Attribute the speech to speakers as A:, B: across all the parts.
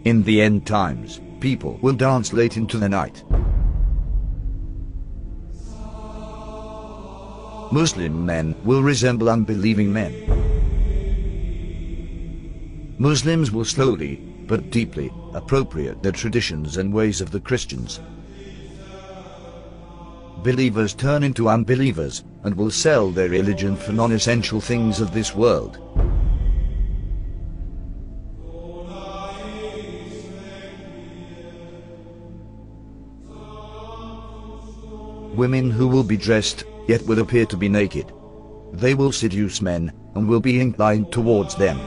A: In the end times, people will dance late into the night. Muslim men will resemble unbelieving men. Muslims will slowly, but deeply, appropriate the traditions and ways of the Christians. Believers turn into unbelievers, and will sell their religion for non-essential things of this world. Women who will be dressed, yet will appear to be naked. They will seduce men, and will be inclined towards them.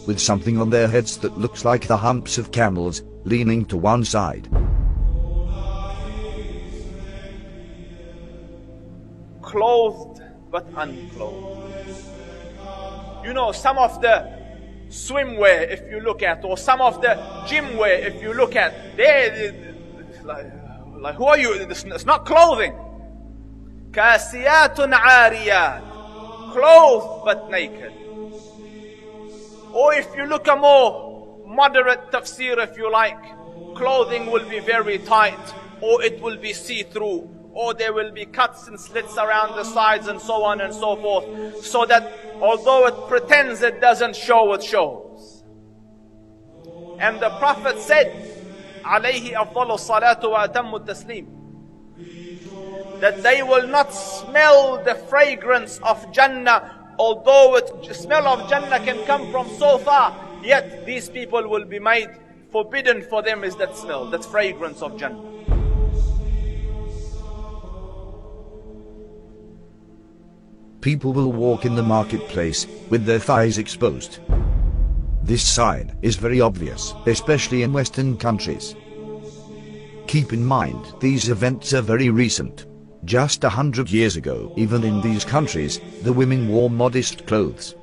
A: With something on their heads that looks like the humps of camels, leaning to one side.
B: Clothed but unclothed. You know, some of the swimwear, if you look at, or some of the gym wear, if you look at, like who are you? It's not clothing. Kasiyatun ariyat, clothed but naked. Or if you look a more moderate tafsir, if you like, clothing will be very tight, or it will be see-through, or there will be cuts and slits around the sides and so on and so forth, so that although it pretends it doesn't show, it shows. And the Prophet said, alayhi afdalu salatu wa atammu taslim, that they will not smell the fragrance of Jannah. Although the smell of Jannah can come from so far, yet these people will be made forbidden for them is that smell, that fragrance of Jannah.
A: People will walk in the marketplace with their thighs exposed. This sign is very obvious, especially in Western countries. Keep in mind, these events are very recent. Just 100 years ago, even in these countries, the women wore modest clothes.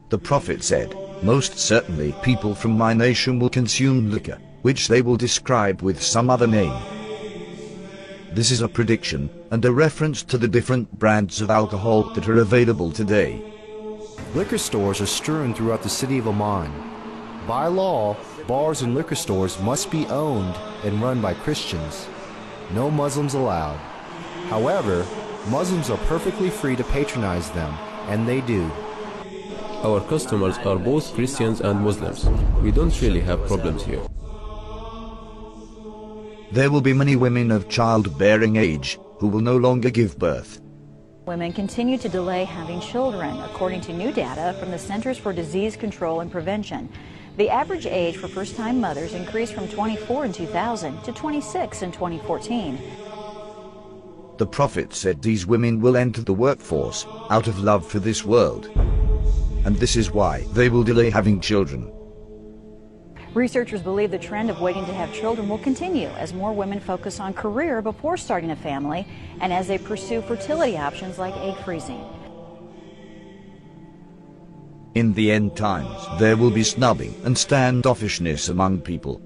A: The Prophet said, "Most certainly people from my nation will consume liquor, which they will describe with some other name." This is a prediction, and a reference to the different brands of alcohol that are available today.
C: Liquor stores are strewn throughout the city of Amman. By law, bars and liquor stores must be owned and run by Christians. No Muslims allowed. However, Muslims are perfectly free to patronize them, and they do.
D: Our customers are both Christians and Muslims. We don't really have problems here.
A: There will be many women of childbearing age who will no longer give birth.
E: Women continue to delay having children, according to new data from the Centers for Disease Control and Prevention. The average age for first-time mothers increased from 24 in 2000 to 26 in 2014.
A: The Prophet said these women will enter the workforce out of love for this world. And this is why they will delay having children.
E: Researchers believe the trend of waiting to have children will continue as more women focus on career before starting a family and as they pursue fertility options like egg freezing.
A: In the end times, there will be snubbing and standoffishness among people.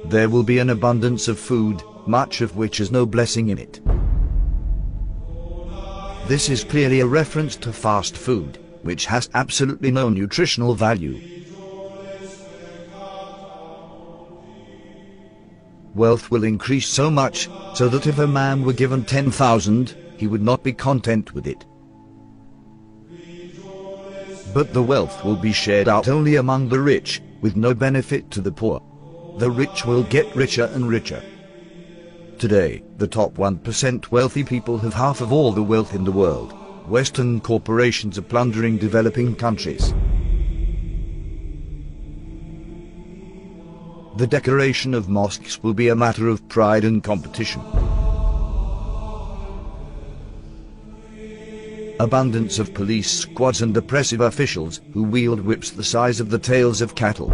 A: There will be an abundance of food, much of which has no blessing in it. This is clearly a reference to fast food, which has absolutely no nutritional value. Wealth will increase so much, so that if a man were given 10,000, he would not be content with it. But the wealth will be shared out only among the rich, with no benefit to the poor. The rich will get richer and richer. Today, the top 1% wealthy people have half of all the wealth in the world. Western corporations are plundering developing countries. The decoration of mosques will be a matter of pride and competition. Abundance of police squads and oppressive officials who wield whips the size of the tails of cattle.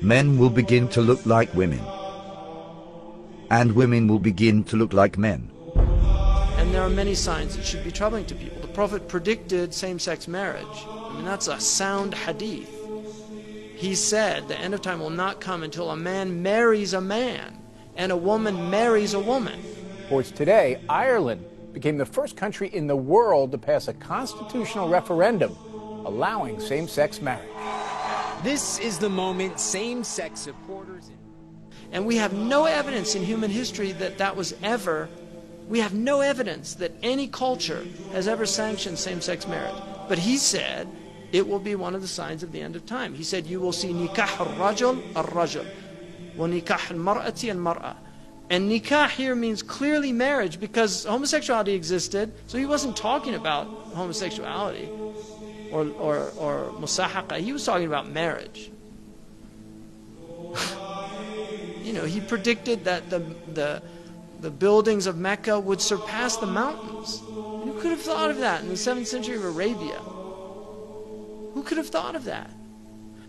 A: Men will begin to look like women, and women will begin to look like men.
F: And there are many signs that should be troubling to people. The Prophet predicted same-sex marriage. I mean, that's a sound hadith. He said the end of time will not come until a man marries a man and a woman marries a woman.
G: Reports today, Ireland became the first country in the world to pass a constitutional referendum allowing same-sex marriage.
H: This is the moment same-sex supporters...
F: And we have no evidence in human history that that was ever, we have no evidence that any culture has ever sanctioned same-sex marriage. But he said it will be one of the signs of the end of time. He said you will see nikah al-rajul al-rajul, wa nikah al-mar'ati al-mar'a. And nikah here means clearly marriage, because homosexuality existed, so he wasn't talking about homosexuality or musahaqa. He was talking about marriage. You know, he predicted that the buildings of Mecca would surpass the mountains. Who could have thought of that in the 7th century of Arabia? Who could have thought of that?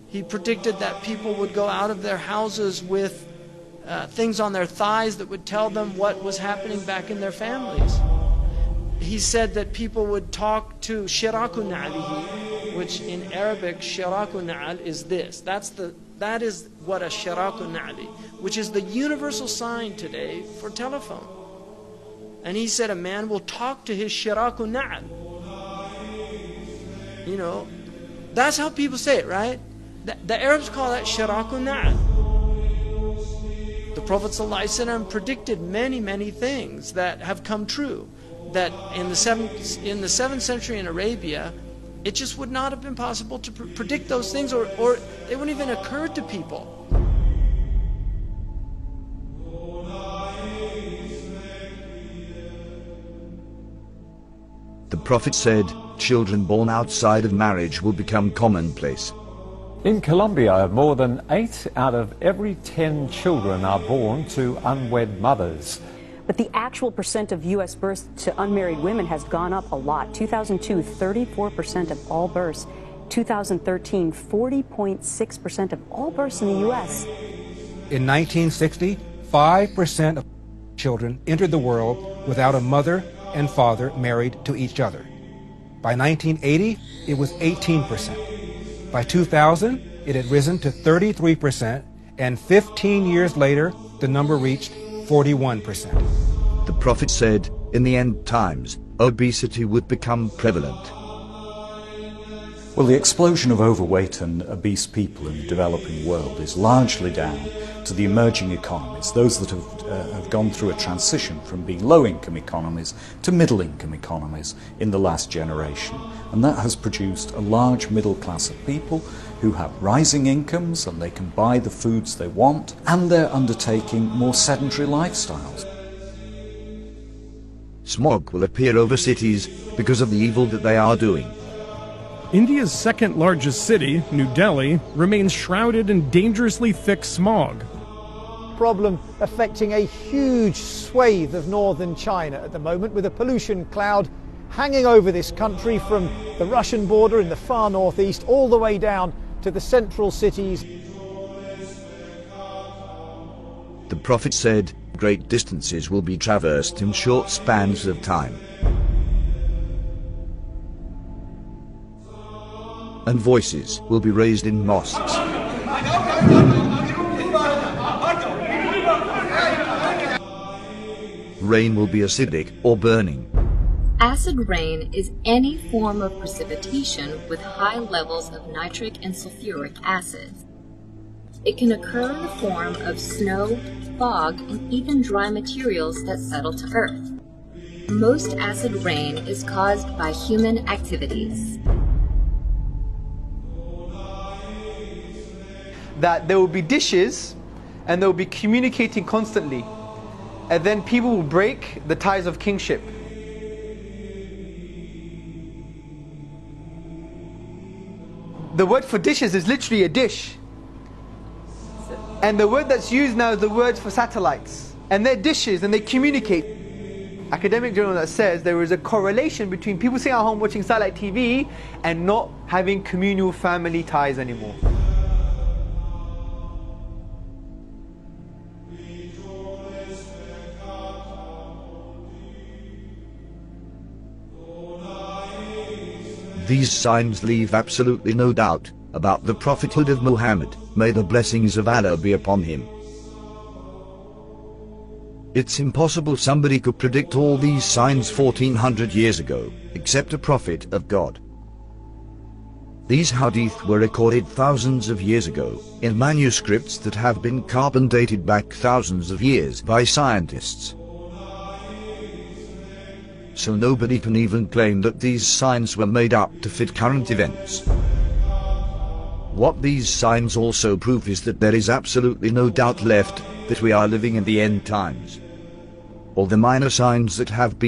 F: He predicted that people would go out of their houses with things on their thighs that would tell them what was happening back in their families. He said that people would talk to shiraku na'alihi, which in Arabic, shiraku na'al is this. That is what a shiraku na'ali, which is the universal sign today for telephone. And he said a man will talk to his shiraku na'al. You know, that's how people say it, right? The Arabs call that shiraku na'al. The Prophet ﷺ predicted many, many things that have come true. That in the 7th century in Arabia, it just would not have been possible to predict those things, or they wouldn't even occur to people.
A: The Prophet said, children born outside of marriage will become commonplace.
I: In Colombia, more than 8 out of every 10 children are born to unwed mothers.
J: But the actual percent of U.S. births to unmarried women has gone up a lot. 2002, 34% of all births. 2013, 40.6% of all births in the U.S.
G: In 1960, 5% of children entered the world without a mother and father married to each other. By 1980, it was 18%. By 2000, it had risen to 33%, and 15 years later, the number reached 41%.
A: The Prophet said, in the end times, obesity would become prevalent.
K: Well, the explosion of overweight and obese people in the developing world is largely down to the emerging economies, those that have gone through a transition from being low-income economies to middle-income economies in the last generation. And that has produced a large middle class of people who have rising incomes and they can buy the foods they want, and they're undertaking more sedentary lifestyles.
A: Smog will appear over cities because of the evil that they are doing.
L: India's second largest city, New Delhi, remains shrouded in dangerously thick smog.
M: Problem affecting a huge swathe of northern China at the moment, with a pollution cloud hanging over this country from the Russian border in the far northeast all the way down to the central cities.
A: The Prophet said, great distances will be traversed in short spans of time. And voices will be raised in mosques. Rain will be acidic or burning.
N: Acid rain is any form of precipitation with high levels of nitric and sulfuric acids. It can occur in the form of snow, fog, and even dry materials that settle to earth. Most acid rain is caused by human activities.
O: That there will be dishes and they will be communicating constantly, and then people will break the ties of kingship. The word for dishes is literally a dish, and the word that's used now is the word for satellites, and they're dishes and they communicate. Academic journal that says there is a correlation between people sitting at home watching satellite TV and not having communal family ties anymore.
A: These signs leave absolutely no doubt about the prophethood of Muhammad, may the blessings of Allah be upon him. It's impossible somebody could predict all these signs 1400 years ago, except a prophet of God. These hadith were recorded thousands of years ago, in manuscripts that have been carbon dated back thousands of years by scientists. So nobody can even claim that these signs were made up to fit current events. What these signs also prove is that there is absolutely no doubt left that we are living in the end times. All the minor signs that have been